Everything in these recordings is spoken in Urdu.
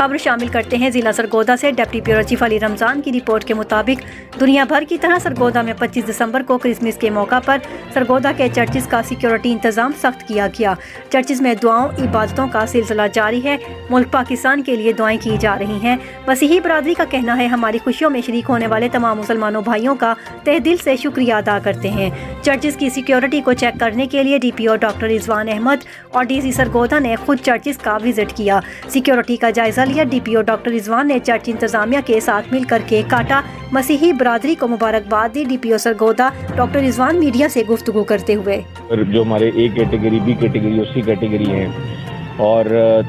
خبر شامل کرتے ہیں ضلع سرگودا سے۔ ڈپٹی بیورو چیف علی رمضان کی رپورٹ کے مطابق دنیا بھر کی طرح سرگودا میں 25 دسمبر کو کرسمس کے موقع پر سرگودا کے چرچز کا سیکیورٹی انتظام سخت کیا گیا۔ چرچز میں دعاؤں عبادتوں کا سلسلہ جاری ہے۔ ملک پاکستان کے لیے دعائیں کی جا رہی ہیں۔ مسیحی برادری کا کہنا ہے ہماری خوشیوں میں شریک ہونے والے تمام مسلمانوں بھائیوں کا تہ دل سے شکریہ ادا کرتے ہیں۔ چرچز کی سیکیورٹی کو چیک کرنے کے لیے ڈی پی او ڈاکٹر رضوان احمد اور ڈی سی سرگودا نے خود چرچز کا وزٹ کیا۔ سیکیورٹی کا جائزہ لیا۔ ڈی پی او ڈاکٹر رضوان نے چرچ انتظامیہ کے ساتھ مل کر کیک کاٹا۔ مسیحی برادری کو مبارکباد دی۔ ڈی پی او سرگودا ڈاکٹر رضوان میڈیا سے گفتگو کرتے ہوئے جو ہمارے اے کیٹیگری، بی کیٹیگری اور سی کیٹیگری ہیں، اور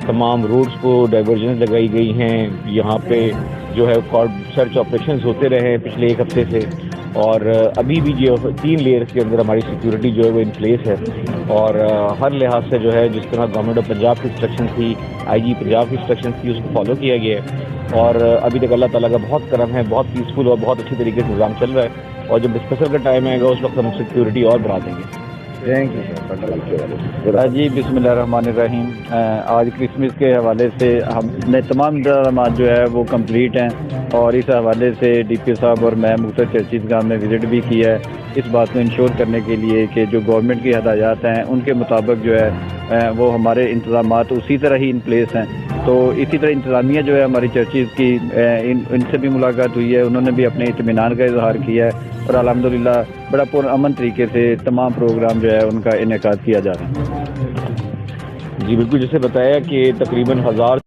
تمام روڈز کو ڈائیورژنز لگائی گئی ہیں۔ یہاں پہ جو ہے سرچ آپریشنز ہوتے رہے ہیں پچھلے ایک ہفتے سے، اور ابھی بھی جو 3 لیئرز کے اندر ہماری سیکیورٹی جو ہے وہ ان پلیس ہے، اور ہر لحاظ سے جو ہے جس طرح گورنمنٹ آف پنجاب کی انسٹرکشن تھی، آئی جی پنجاب کی انسٹرکشن تھی، اس کو فالو کیا گیا ہے، اور ابھی تک اللہ تعالیٰ کا بہت کرم ہے، بہت پیسفل اور بہت اچھی طریقے سے نظام چل رہا ہے، اور جب ڈسکسر کا ٹائم آئے گا اس وقت ہم سیکیورٹی اور بڑھا دیں گے۔ جی بسم اللہ الرحمن الرحیم۔ آج کرسمس کے حوالے سے ہم نے تمام انتظامات جو ہے وہ کمپلیٹ ہیں، اور اس حوالے سے ڈی پی صاحب اور میں مختلف چرچز کا ہم نے وزٹ بھی کیا ہے، اس بات کو انشور کرنے کے لیے کہ جو گورنمنٹ کی ہدایات ہیں ان کے مطابق جو ہے وہ ہمارے انتظامات اسی طرح ہی ان پلیس ہیں۔ تو اسی طرح انتظامیہ جو ہے ہماری چرچز کی ان سے بھی ملاقات ہوئی ہے، انہوں نے بھی اپنے اطمینان کا اظہار کیا ہے، اور الحمدللہ بڑا پرامن طریقے سے تمام پروگرام جو ہے ان کا انعقاد کیا جا رہا ہے۔ جی بالکل، جیسے بتایا کہ تقریباً 1000